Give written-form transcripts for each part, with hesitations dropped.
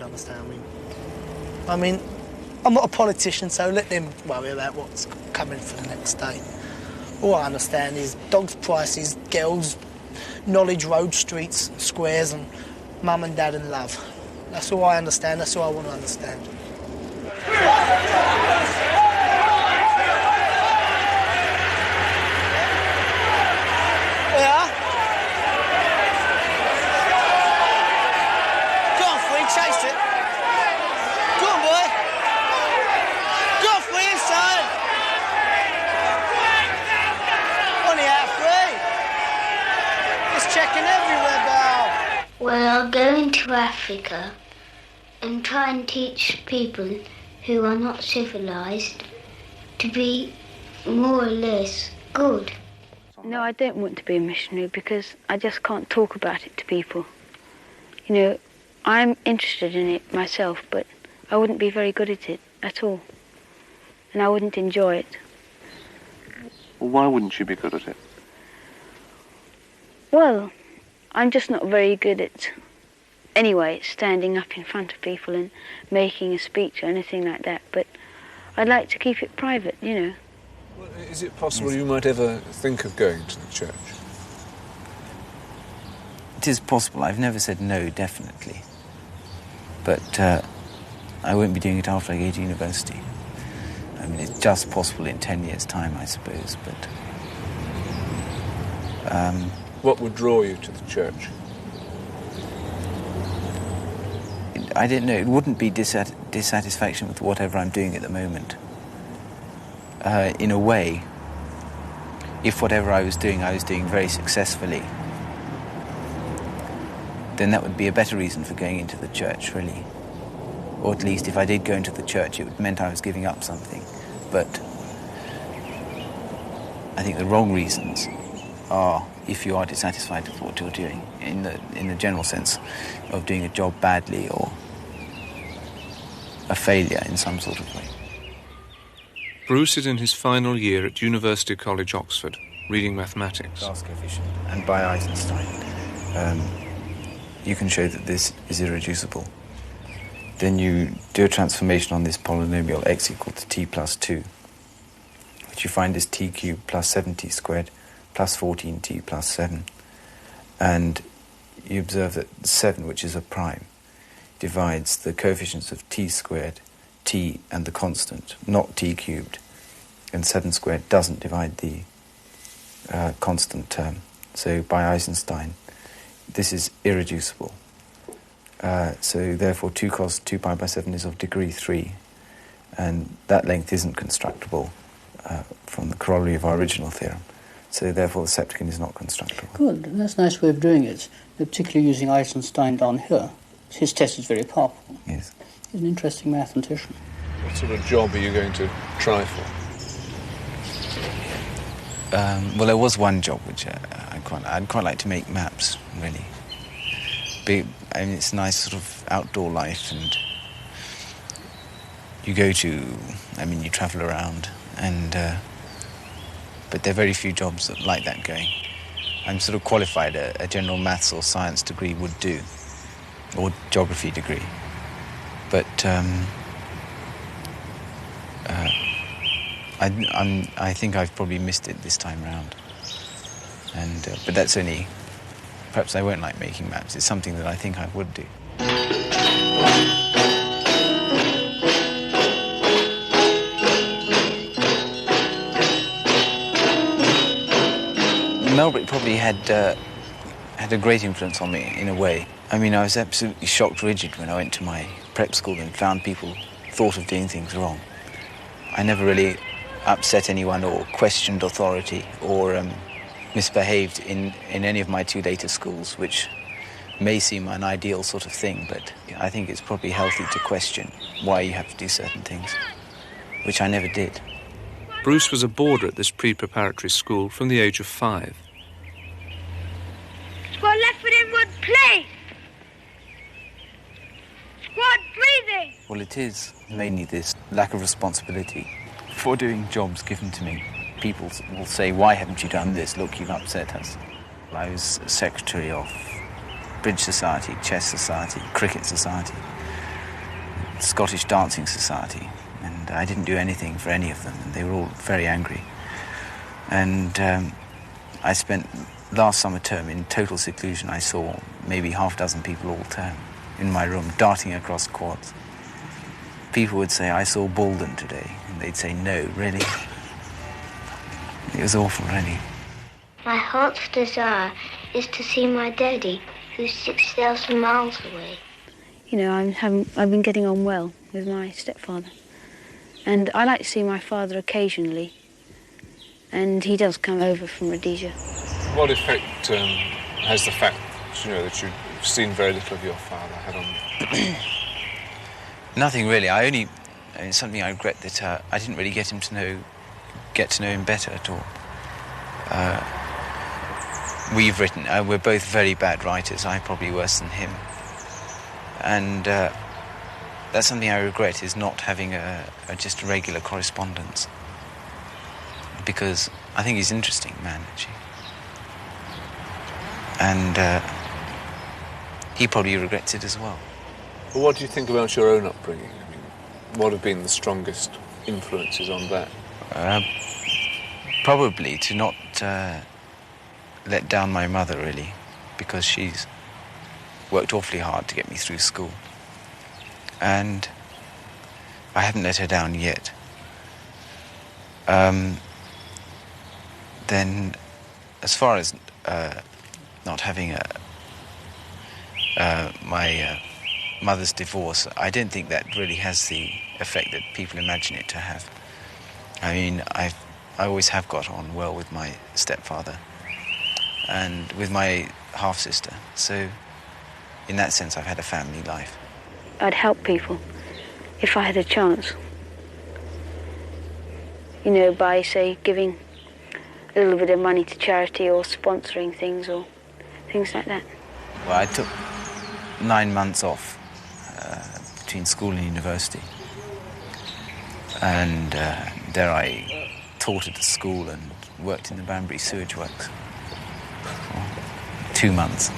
Understand me? I mean, I'm not a politician, so let them worry about what's coming for the next day. All I understand is dogs' prices, girls, knowledge, road, streets, squares, and mum and dad and love. That's all I understand, that's all I want to understand. Yeah? Go on, Free, chase it. Go on, boy. Go on, Free, son. On the out, Free. Just checking everywhere, Bow. Well, I'll go into Africa and try and teach people who are not civilised to be more or less good. No, I don't want to be a missionary because I just can't talk about it to people. You know, I'm interested in it myself, but I wouldn't be very good at it at all. And I wouldn't enjoy it. Well, why wouldn't you be good at it? Well, I'm just not very good at, anyway, standing up in front of people and making a speech or anything like that. But I'd like to keep it private, you know. Well, is it possible you might ever think of going to the church? It is possible. I've never said no, definitely. But I won't be doing it after I go to university. I mean, it's just possible in 10 years' time, I suppose, but... What would draw you to the church? I don't know. It wouldn't be dissatisfaction with whatever I'm doing at the moment. In a way, if whatever I was doing very successfully, then that would be a better reason for going into the church, really. Or at least if I did go into the church, it meant I was giving up something. But I think the wrong reasons are if you are dissatisfied with what you're doing, in the general sense of doing a job badly or a failure in some sort of way. Bruce is in his final year at University College, Oxford, reading mathematics. Class coefficient. And by Eisenstein, you can show that this is irreducible. Then you do a transformation on this polynomial x equal to t plus 2, which you find is t cubed plus 7t squared plus 14t plus 7. And you observe that 7, which is a prime, divides the coefficients of t squared, t, and the constant, not t cubed. And 7 squared doesn't divide the constant term. So by Eisenstein, this is irreducible. So therefore 2 cos 2 pi by 7 is of degree 3, and that length isn't constructible from the corollary of our original theorem. So therefore the septicon is not constructible. Good, that's a nice way of doing it, particularly using Eisenstein down here. His test is very powerful. Yes. He's an interesting mathematician. What sort of job are you going to try for? Well, there was one job which I'd quite like to make maps, really. I mean, it's a nice sort of outdoor life, and you you travel around, and but there are very few jobs like that going. I'm sort of qualified, a general maths or science degree would do, or geography degree. But I think I've probably missed it this time round. And but that's only... Perhaps I won't like making maps. It's something that I think I would do. Melbourne probably had a great influence on me, in a way. I mean, I was absolutely shocked rigid when I went to my prep school and found people thought of doing things wrong. I never really upset anyone or questioned authority or misbehaved in any of my 2 later schools, which may seem an ideal sort of thing, but I think it's probably healthy to question why you have to do certain things, which I never did. Bruce was a boarder at this pre-preparatory school from the age of 5. Squad left foot inward, play! Squad breathing! Well, it is mainly this lack of responsibility for doing jobs given to me. People will say, why haven't you done this? Look, you've upset us. I was secretary of Bridge Society, Chess Society, Cricket Society. Scottish Dancing Society, and I didn't do anything for any of them, and they were all very angry. And I spent last summer term in total seclusion. I saw maybe half a dozen people all term in my room, darting across quads. People would say, I saw Baldwin today, and they'd say, no, really? It was awful, really. My heart's desire is to see my daddy, who's 6,000 miles away. You know, I've been getting on well with my stepfather. And I like to see my father occasionally. And he does come over from Rhodesia. What effect has the fact, that you've seen very little of your father had on you? Nothing really. It's something I regret that I didn't really get to know him better at all. We've written, we're both very bad writers, I probably worse than him. And that's something I regret, is not having just a regular correspondence. Because I think he's an interesting man, actually. And he probably regrets it as well. Well, what do you think about your own upbringing? I mean, what have been the strongest influences on that? Probably to not let down my mother, really, because she's worked awfully hard to get me through school. And I haven't let her down yet. Then, as far as not having my mother's divorce, I don't think that really has the effect that people imagine it to have. I mean, I always have got on well with my stepfather and with my half-sister. So, in that sense, I've had a family life. I'd help people if I had a chance. By, say, giving a little bit of money to charity or sponsoring things or things like that. Well, I took 9 months off between school and university. And there I taught at the school and worked in the Banbury sewage works for 2 months.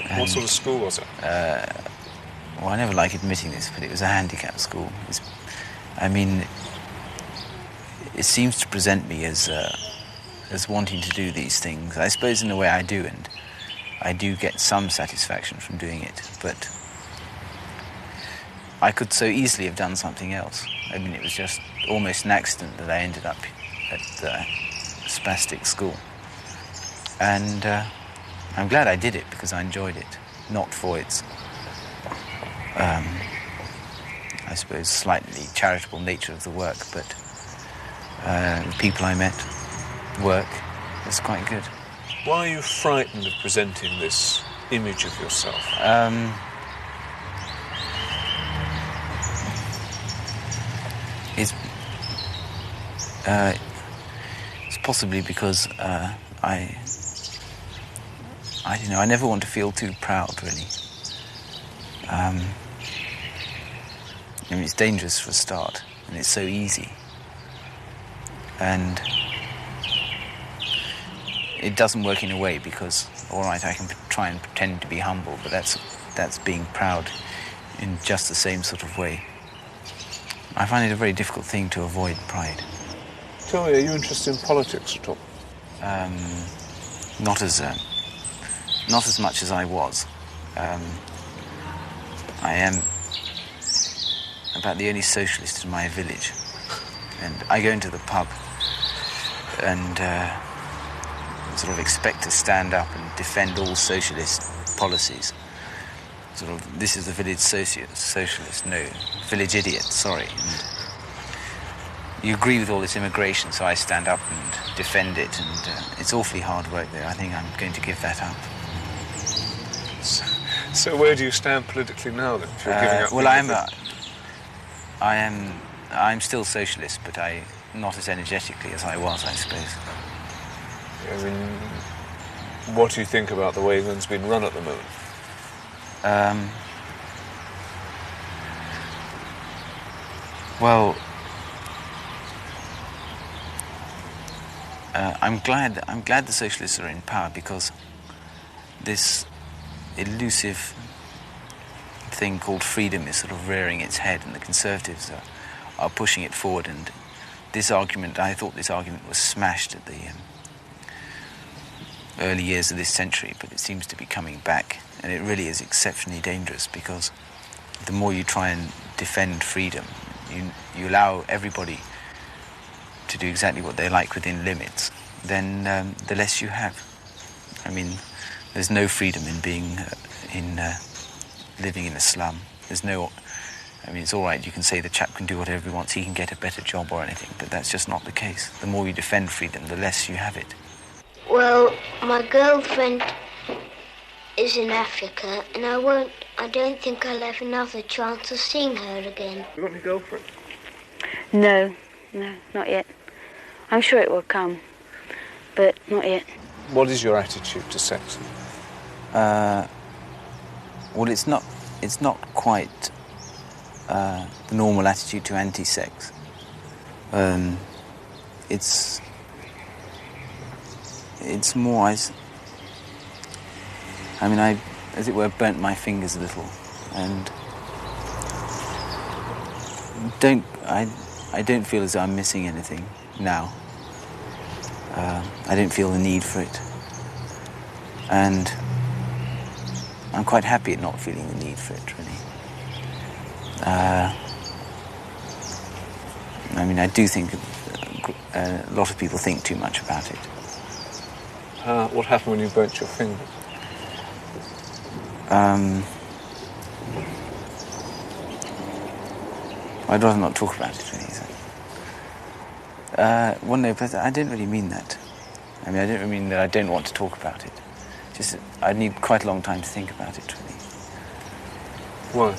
And, what sort of school was it? Well, I never like admitting this, but it was a handicap school. It seems to present me as wanting to do these things. I suppose in a way I do, and I do get some satisfaction from doing it, but I could so easily have done something else. It was just almost an accident that I ended up at the spastic school. And I'm glad I did it because I enjoyed it, not for its, I suppose, slightly charitable nature of the work, but the people I met, work, was quite good. Why are you frightened of presenting this image of yourself? It's possibly because I don't know, I never want to feel too proud, really. It's dangerous for a start, and it's so easy. And it doesn't work in a way because, all right, I can try and pretend to be humble, but that's being proud in just the same sort of way. I find it a very difficult thing to avoid pride. Tell me, are you interested in politics at all? Not as much as I was. I am about the only socialist in my village, and I go into the pub and sort of expect to stand up and defend all socialist policies. Sort of, this is the village socialist, no, village idiot, sorry. And you agree with all this immigration, so I stand up and defend it, and it's awfully hard work there. I think I'm going to give that up. So where do you stand politically now, then, if you're giving up? Well, I'm still socialist, but not as energetically as I was, I suppose. What do you think about the way England's been run at the moment? Well, I'm glad the socialists are in power, because this elusive thing called freedom is sort of rearing its head, and the Conservatives are pushing it forward. And this argument, I thought this argument was smashed at the early years of this century, but it seems to be coming back, and it really is exceptionally dangerous, because the more you try and defend freedom, you allow everybody to do exactly what they like within limits, then the less you have. I mean, there's no freedom in being living in a slum. There's no. I mean, it's all right, you can say the chap can do whatever he wants, he can get a better job or anything, but that's just not the case. The more you defend freedom, the less you have it. Well, my girlfriend is in Africa, and I don't think I'll have another chance of seeing her again. You got any girlfriend? No, not yet. I'm sure it will come, but not yet. What is your attitude to sex? Well, it's not quite the normal attitude to anti-sex. It's more, I mean, I, as it were, burnt my fingers a little, and I don't feel as though I'm missing anything now. I don't feel the need for it, and I'm quite happy at not feeling the need for it, really. I mean, I do think a lot of people think too much about it. What happened when you burnt your fingers? I'd rather not talk about it, really. Well, no, but I don't really mean that. I mean, I don't mean that I don't want to talk about it. Just, I need quite a long time to think about it, really. Why?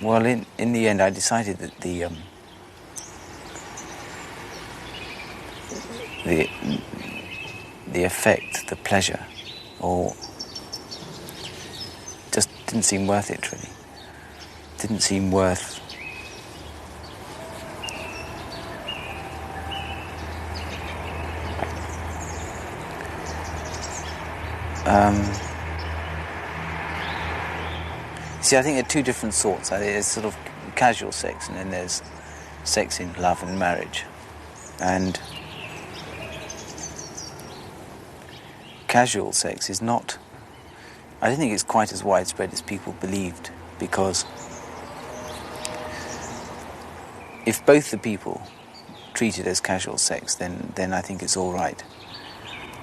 Well, in the end, I decided that the effect, the pleasure, or just didn't seem worth it, really. Didn't seem worth see, I think there are two different sorts. There's sort of casual sex, and then there's sex in love and marriage. And casual sex is not, I don't think it's quite as widespread as people believed, because if both the people treat it as casual sex, then I think it's all right.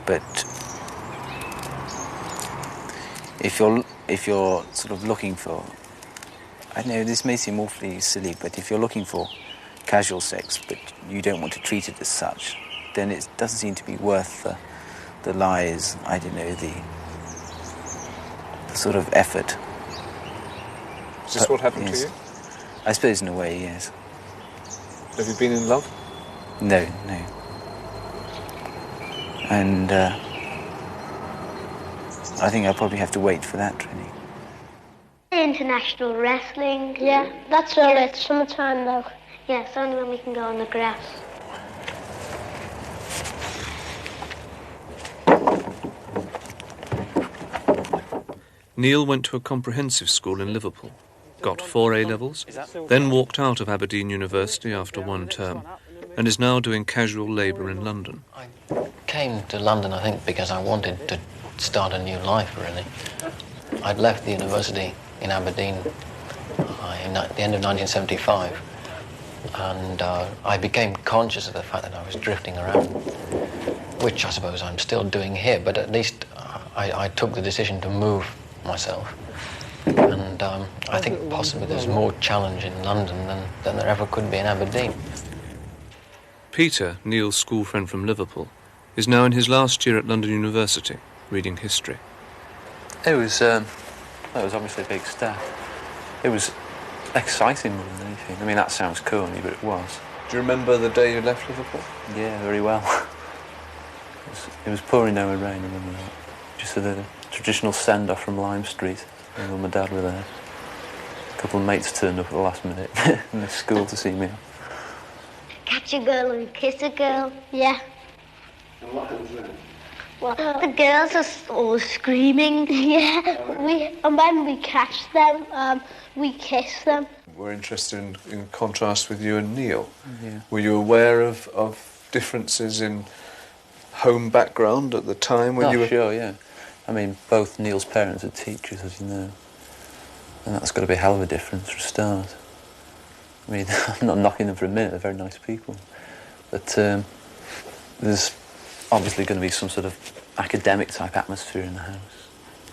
But if you're sort of looking for, I know this may seem awfully silly, but if you're looking for casual sex but you don't want to treat it as such, then it doesn't seem to be worth the lies, I don't know, the sort of effort. Is this what happened to you? I suppose in a way, yes. Have you been in love? No. And I think I'll probably have to wait for that, really. International wrestling. Yeah, that's all right. Summertime, though. Yeah, it's only when we can go on the grass. Neil went to a comprehensive school in Liverpool, got 4 A-levels, then walked out of Aberdeen University after 1 term, and is now doing casual labour in London. I came to London, I think, because I wanted to start a new life, really. I'd left the university in Aberdeen at the end of 1975, and I became conscious of the fact that I was drifting around, which I suppose I'm still doing here, but at least I took the decision to move myself. And I think possibly there's more challenge in London than there ever could be in Aberdeen. Peter, Neil's school friend from Liverpool, is now in his last year at London University, reading history. It was obviously a big step. It was exciting more than anything. I mean, that sounds corny, but it was. Do you remember the day you left Liverpool? Yeah, very well. It was pouring down with rain, I remember that. Just the traditional send-off from Lime Street. My mum and dad were there. A couple of mates turned up at the last minute in the school to see me. Catch a girl and kiss a girl. Yeah. And what happens then? Well, the girls are all screaming. Yeah, and when we catch them, we kiss them. We're interested in contrast with you and Neil. Yeah. Were you aware of differences in home background at the time when you were... Sure, yeah. I mean, both Neil's parents are teachers, as you know. And that's got to be a hell of a difference for a start. I mean, I'm not knocking them for a minute, they're very nice people. But there's obviously going to be some sort of academic type atmosphere in the house.